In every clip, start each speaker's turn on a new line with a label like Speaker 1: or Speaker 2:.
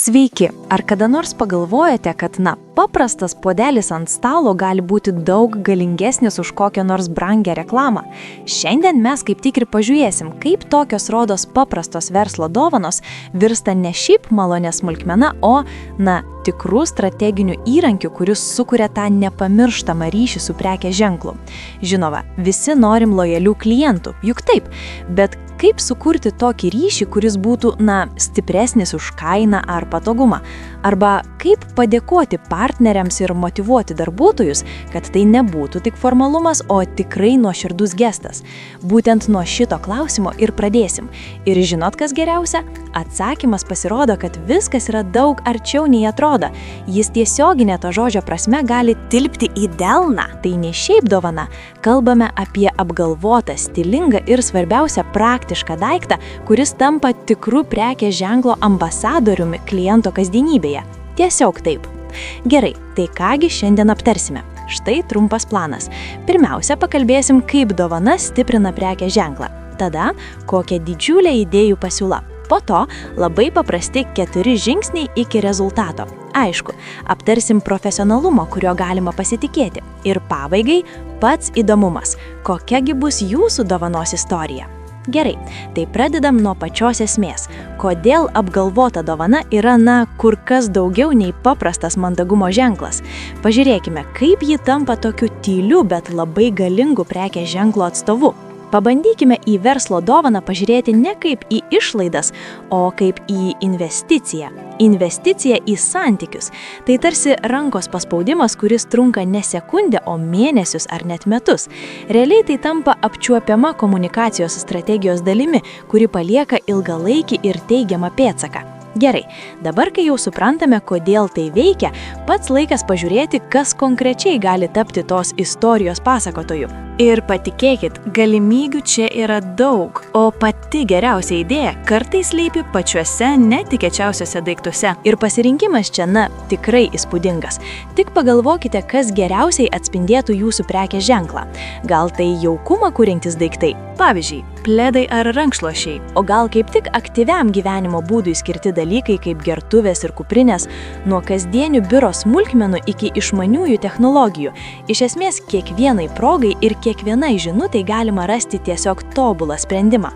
Speaker 1: Sveiki, ar kada nors pagalvojate, kad, paprastas puodelis ant stalo gali būti daug galingesnis už kokią nors brangią reklamą? Šiandien mes kaip tik ir pažiūrėsim, kaip tokios rodos paprastos verslo dovanos virsta ne šiaip malonė smulkmena, o, tikrų strateginių įrankių, kuris sukuria tą nepamirštamą ryšį su prekės ženklu. Žinoma, visi norim lojalių klientų, juk taip, bet kaip sukurti tokį ryšį, kuris būtų, stipresnis už kainą ar patogumą? Arba kaip padėkoti partneriams ir motyvuoti darbuotojus, kad tai nebūtų tik formalumas, o tikrai nuoširdus gestas? Būtent nuo šito klausimo ir pradėsim. Ir žinot, kas geriausia? Atsakymas pasirodo, kad viskas yra daug arčiau nei atrodo. Jis tiesioginė to žodžio prasme gali tilpti į delną. Tai ne šiaip dovana. Kalbame apie apgalvotą, stilingą ir svarbiausia praktišką daiktą, kuris tampa tikrų prekės ženklo ambasadoriumi kliento kasdienybėje. Tiesiog taip. Gerai, tai kągi šiandien aptarsime? Štai trumpas planas. Pirmiausia, pakalbėsim, kaip dovana stiprina prekės ženklą. Tada, kokia didžiulė idėjų pasiūla. Po to labai paprasti 4 žingsniai iki rezultato. Aišku, aptarsim profesionalumą, kurio galima pasitikėti. Ir pabaigai pats įdomumas. Kokiagi bus jūsų dovanos istorija? Gerai, tai pradedam nuo pačios esmės. Kodėl apgalvota dovana yra, kur kas daugiau nei paprastas mandagumo ženklas? Pažiūrėkime, kaip ji tampa tokiu tyliu, bet labai galingu prekės ženklo atstovu. Pabandykime į verslo dovaną pažiūrėti ne kaip į išlaidas, o kaip į investiciją. Investicija į santykius. Tai tarsi rankos paspaudimas, kuris trunka ne sekundę, o mėnesius ar net metus. Realiai tai tampa apčiuopiama komunikacijos strategijos dalimi, kuri palieka ilgalaikį ir teigiamą pėdsaką. Gerai, dabar kai jau suprantame, kodėl tai veikia, pats laikas pažiūrėti, kas konkrečiai gali tapti tos istorijos pasakotoju. Ir patikėkit, galimybių čia yra daug, o pati geriausia idėja kartais slypi pačiuose netikėčiausiuose daiktuose. Ir pasirinkimas čia, tikrai įspūdingas. Tik pagalvokite, kas geriausiai atspindėtų jūsų prekės ženklą. Gal tai jaukumą kuriantys daiktai, pavyzdžiui, pledai ar rankšluošiai, o gal kaip tik aktyviam gyvenimo būdui skirti dalykai kaip gertuvės ir kuprinės, nuo kasdienių biuro smulkmenų iki išmaniųjų technologijų. Iš esmės, kiekvienai progai ir kiekvienai žinutei galima rasti tiesiog tobulą sprendimą.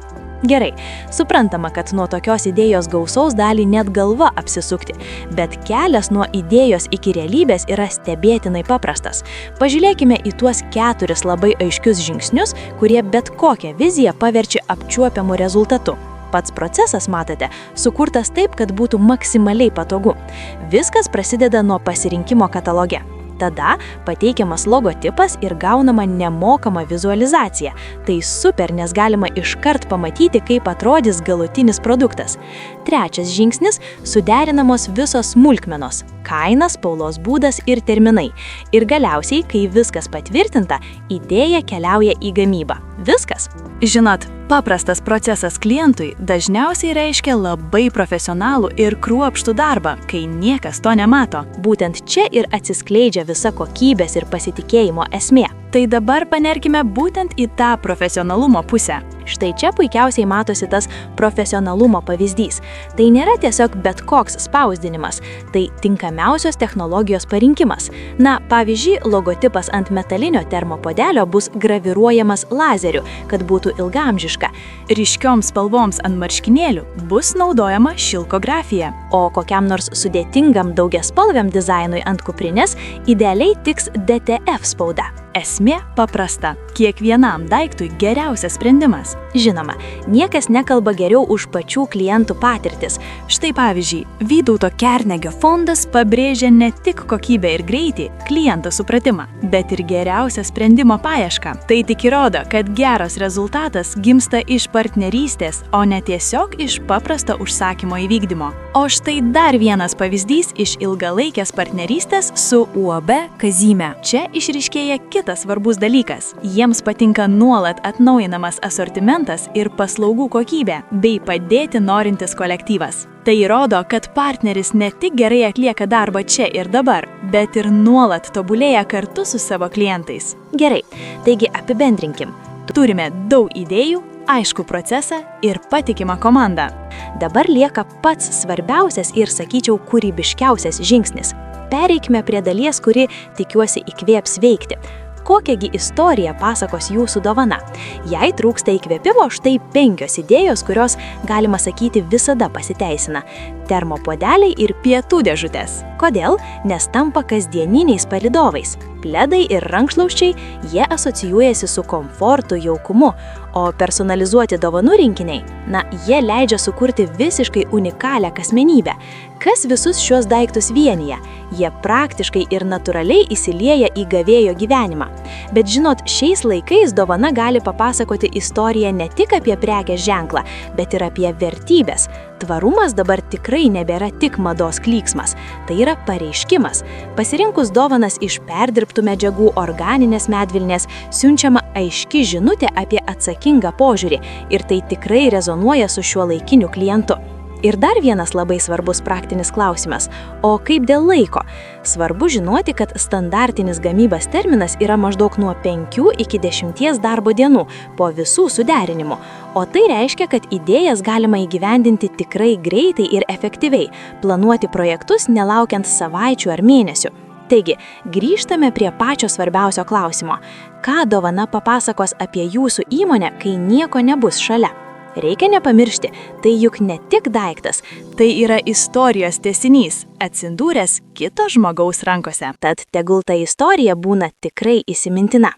Speaker 1: Gerai, suprantama, kad nuo tokios idėjos gausaus dalį net galva apsisukti, bet kelias nuo idėjos iki realybės yra stebėtinai paprastas. Pažiūrėkime į tuos 4 labai aiškius žingsnius, kurie bet kokią viziją paverčia apčiuopiamu rezultatu. Pats procesas, matote, sukurtas taip, kad būtų maksimaliai patogu. Viskas prasideda nuo pasirinkimo kataloge. Tada pateikiamas logotipas ir gaunama nemokama vizualizacija. Tai super, nes galima iškart pamatyti, kaip atrodys galutinis produktas. Trečias žingsnis – suderinamos visos smulkmenos – kaina, spaulos būdas ir terminai. Ir galiausiai, kai viskas patvirtinta, idėja keliauja į gamybą. Viskas. Žinot, paprastas procesas klientui dažniausiai reiškia labai profesionalų ir kruopštų darbą, kai niekas to nemato. Būtent čia ir atsiskleidžia visa kokybės ir pasitikėjimo esmė. Tai dabar panerkime būtent į tą profesionalumo pusę. Štai čia puikiausiai matosi tas profesionalumo pavyzdys. Tai nėra tiesiog bet koks spausdinimas, tai tinkamiausios technologijos parinkimas. Pavyzdžiui, logotipas ant metalinio termopuodelio bus graviruojamas lazeriu, kad būtų ilgaamžiška. Ryškioms spalvoms ant marškinėlių bus naudojama šilkografija, o kokiam nors sudėtingam daugiaspalviam dizainui ant kuprinės idealiai tiks DTF spauda. Esmė paprasta. Kiekvienam daiktui geriausias sprendimas. Žinoma, niekas nekalba geriau už pačių klientų patirtis. Štai pavyzdžiui, Vytauto Kernegio fondas pabrėžia ne tik kokybę ir greitį, kliento supratimą, bet ir geriausią sprendimo paiešką. Tai tik įrodo, kad geras rezultatas gimsta iš partnerystės, o ne tiesiog iš paprasto užsakymo įvykdymo. O štai dar vienas pavyzdys iš ilgalaikės partnerystės su UAB Kazyme. Čia išryškėja kitas svarbus dalykas. Jiems patinka nuolat atnaujinamas asortimentas ir paslaugų kokybė, bei padėti norintis kolektyvas. Tai įrodo, kad partneris ne tik gerai atlieka darbą čia ir dabar, bet ir nuolat tobulėja kartu su savo klientais. Gerai, taigi apibendrinkim. Turime daug idėjų,
Speaker 2: aišku procesą ir patikimą komandą.
Speaker 1: Dabar lieka pats svarbiausias ir, sakyčiau, kūrybiškiausias žingsnis. Pereikime prie dalies, kuri, tikiuosi, įkvėps veikti. Kokiagi istoriją pasakos jūsų dovana? Jei trūksta įkvėpimo, štai 5 idėjos, kurios, galima sakyti, visada pasiteisina. Termopuodeliai ir pietų dėžutės. Kodėl? Nes tampa kasdieniniais palydovais. Pledai ir rankšluosčiai, jie asocijuojasi su komfortu, jaukumu, o personalizuoti dovanų rinkiniai, jie leidžia sukurti visiškai unikalią asmenybę. Kas visus šios daiktus vienyje? Jie praktiškai ir natūraliai įsilieja į gavėjo gyvenimą. Bet žinot, šiais laikais dovana gali papasakoti istoriją ne tik apie prekės ženklą, bet ir apie vertybės. Tvarumas dabar tikrai nebėra tik mados klyksmas, tai yra pareiškimas. Pasirinkus dovanas iš perdirbtų medžiagų, organinės medvilnės, siunčiama aiški žinutė apie atsakingą požiūrį ir tai tikrai rezonuoja su šiuolaikiniu klientu. Ir dar vienas labai svarbus praktinis klausimas – o kaip dėl laiko? Svarbu žinoti, kad standartinis gamybos terminas yra maždaug nuo 5 iki 10 darbo dienų po visų suderinimų, o tai reiškia, kad idėjas galima įgyvendinti tikrai greitai ir efektyviai, planuoti projektus nelaukiant savaičių ar mėnesių. Taigi, grįžtame prie pačio svarbiausio klausimo – ką dovana papasakos apie jūsų įmonę, kai nieko nebus šalia? Reikia nepamiršti, tai juk ne tik daiktas,
Speaker 2: tai yra istorijos tęsinys, atsidūręs kito žmogaus rankose.
Speaker 1: Tad tegul ta istorija būna tikrai įsimintina.